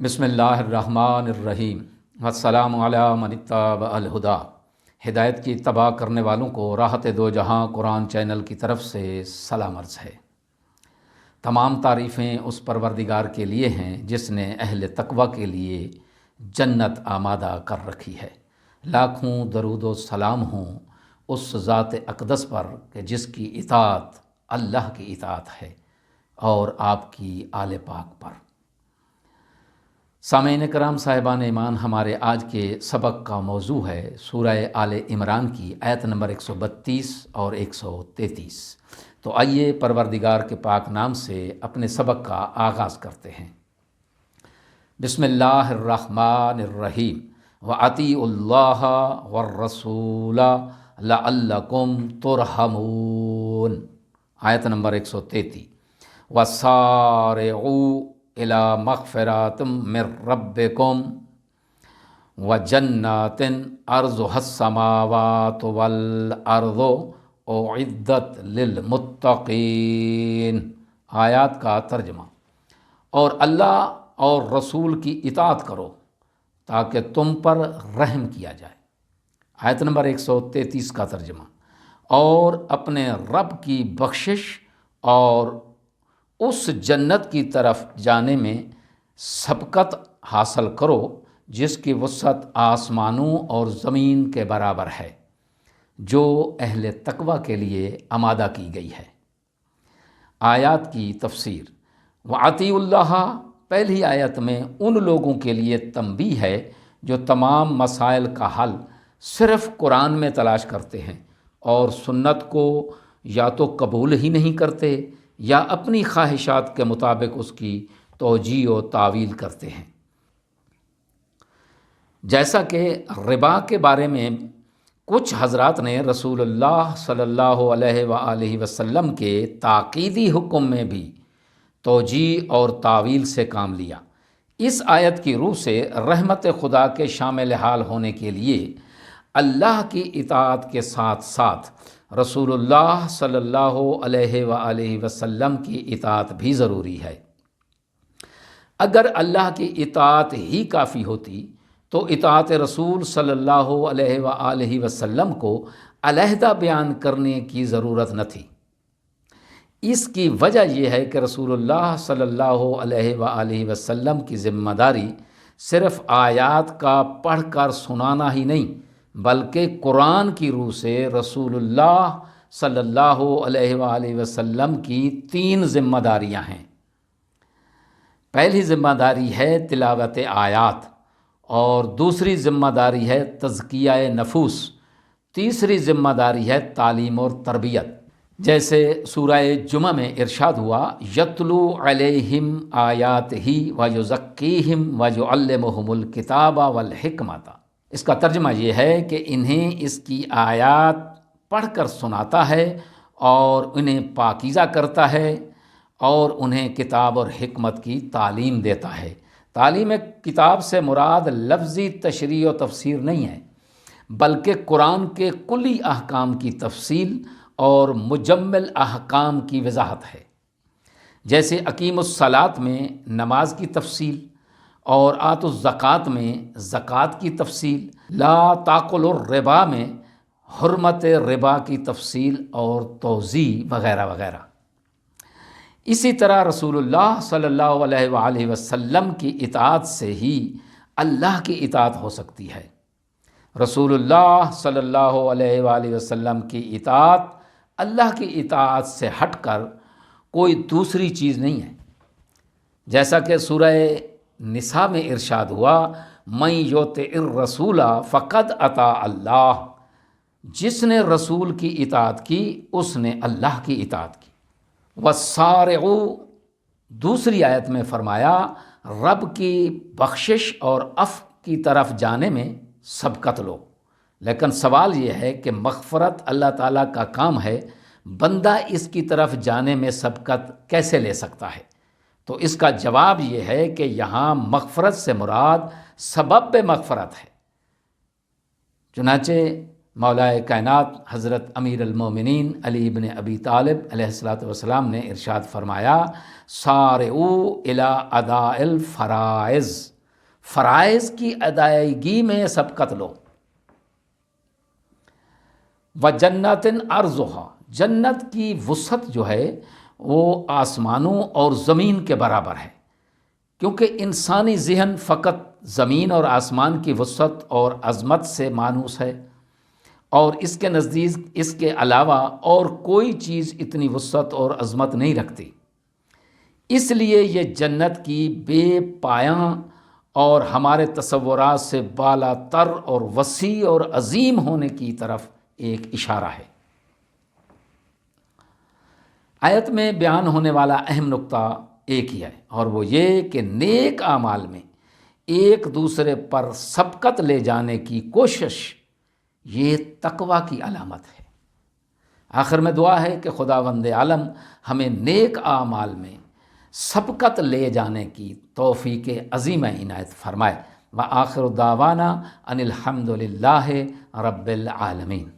بسم اللہ الرحمن الرحیم والسلام علی من اتبع الہدی۔ ہدایت کی اتباع کرنے والوں کو راحت دو جہاں قرآن چینل کی طرف سے سلام عرض ہے۔ تمام تعریفیں اس پروردگار کے لیے ہیں جس نے اہل تقوی کے لیے جنت آمادہ کر رکھی ہے۔ لاکھوں درود و سلام ہوں اس ذات اقدس پر کہ جس کی اطاعت اللہ کی اطاعت ہے، اور آپ کی آل پاک پر۔ سامعین کرام، صاحبان ایمان، ہمارے آج کے سبق کا موضوع ہے سورہ آل عمران کی آیت نمبر 132 اور 133۔ تو آئیے پروردگار کے پاک نام سے اپنے سبق کا آغاز کرتے ہیں۔ بسم اللہ الرحمن الرحیم وَأَطِیعُوا اللَّهَ وَالرَّسُولَ لَعَلَّکُمْ تُرْحَمُونَ۔ آیت نمبر 133۔ وَسَارِعُوا إِلَى مَغْفِرَةٍ مِّن رَّبِّكُمْ وَجَنَّاتٍ عَرْضُهَا السَّمَاوَاتُ وَالْأَرْضُ أُعِدَّتْ لِلْمُتَّقِينَ۔ آیات کا ترجمہ۔ اور اللہ اور رسول کی اطاعت کرو تاکہ تم پر رحم کیا جائے۔ آیت نمبر 133 کا ترجمہ۔ اور اپنے رب کی بخشش اور اس جنت کی طرف جانے میں سبقت حاصل کرو جس کی وسعت آسمانوں اور زمین کے برابر ہے، جو اہل تقوی کے لیے آمادہ کی گئی ہے۔ آیات کی تفسیر۔ وَأَطِیعُوا اللَّهَ، پہلی آیت میں ان لوگوں کے لیے تنبیہ ہے جو تمام مسائل کا حل صرف قرآن میں تلاش کرتے ہیں اور سنت کو یا تو قبول ہی نہیں کرتے یا اپنی خواہشات کے مطابق اس کی توجیہ و تعویل کرتے ہیں۔ جیسا کہ ربا کے بارے میں کچھ حضرات نے رسول اللہ صلی اللہ علیہ وآلہ وسلم کے تاکیدی حکم میں بھی توجیہ اور تعویل سے کام لیا، اس آیت کی روح سے رحمت خدا کے شامل حال ہونے کے لیے اللہ کی اطاعت کے ساتھ ساتھ رسول اللہ صلی اللہ علیہ وآلہ وسلم کی اطاعت بھی ضروری ہے۔ اگر اللہ کی اطاعت ہی کافی ہوتی تو اطاعت رسول صلی اللہ علیہ وآلہ وسلم کو علیحدہ بیان کرنے کی ضرورت نہ تھی۔ اس کی وجہ یہ ہے کہ رسول اللہ صلی اللہ علیہ وآلہ وسلم کی ذمہ داری صرف آیات کا پڑھ کر سنانا ہی نہیں، بلکہ قرآن کی روح سے رسول اللہ صلی اللہ علیہ وآلہ وسلم کی 3 ذمہ داریاں ہیں۔ پہلی ذمہ داری ہے تلاوت آیات، اور دوسری ذمہ داری ہے تزکیہ نفوس، تیسری ذمہ داری ہے تعلیم اور تربیت۔ جیسے سورہ جمعہ میں ارشاد ہوا، یتلو علیہم آیاتہ ویزکیہم ویعلمہم الکتاب والحکمۃ۔ اس کا ترجمہ یہ ہے کہ انہیں اس کی آیات پڑھ کر سناتا ہے اور انہیں پاکیزہ کرتا ہے اور انہیں کتاب اور حکمت کی تعلیم دیتا ہے۔ تعلیم کتاب سے مراد لفظی تشریح و تفسیر نہیں ہے، بلکہ قرآن کے کلی احکام کی تفصیل اور مجمل احکام کی وضاحت ہے۔ جیسے اقیم الصلاۃ میں نماز کی تفصیل، اور آتوا الزکوٰۃ میں زکوٰۃ کی تفصیل، لا تاکلوا الربا میں حرمت ربا کی تفصیل اور توضیح وغیرہ وغیرہ۔ اسی طرح رسول اللہ صلی اللہ علیہ وآلہ وسلم کی اطاعت سے ہی اللہ کی اطاعت ہو سکتی ہے۔ رسول اللہ صلی اللہ علیہ وآلہ وسلم کی اطاعت اللہ کی اطاعت سے ہٹ کر کوئی دوسری چیز نہیں ہے۔ جیسا کہ سورہ نساء میں ارشاد ہوا، من یطع الرسول فقد اطاع اللہ، جس نے رسول کی اطاعت کی اس نے اللہ کی اطاعت کی۔ وَسَارِعُوا، دوسری آیت میں فرمایا رب کی بخشش اور عفو کی طرف جانے میں سبقت لو۔ لیکن سوال یہ ہے کہ مغفرت اللہ تعالیٰ کا کام ہے، بندہ اس کی طرف جانے میں سبقت کیسے لے سکتا ہے؟ تو اس کا جواب یہ ہے کہ یہاں مغفرت سے مراد سبب مغفرت ہے۔ چنانچہ مولائے کائنات حضرت امیر المومنین علی ابن ابی طالب علیہ الصلاۃ والسلام نے ارشاد فرمایا، سارعوا الی اداء الفرائض، فرائض کی ادائیگی میں سبقت لو، وجنت عرضھا، جنت کی وسعت جو ہے وہ آسمانوں اور زمین کے برابر ہے، کیونکہ انسانی ذہن فقط زمین اور آسمان کی وسعت اور عظمت سے مانوس ہے، اور اس کے نزدیک اس کے علاوہ اور کوئی چیز اتنی وسعت اور عظمت نہیں رکھتی۔ اس لیے یہ جنت کی بے پایاں اور ہمارے تصورات سے بالا تر اور وسیع اور عظیم ہونے کی طرف ایک اشارہ ہے۔ آیت میں بیان ہونے والا اہم نقطہ ایک ہی ہے، اور وہ یہ کہ نیک اعمال میں ایک دوسرے پر سبقت لے جانے کی کوشش یہ تقویٰ کی علامت ہے۔ آخر میں دعا ہے کہ خداوند عالم ہمیں نیک اعمال میں سبقت لے جانے کی توفیق عظیم عنایت فرمائے۔ وآخر دعوانا ان الحمد للہ رب العالمین۔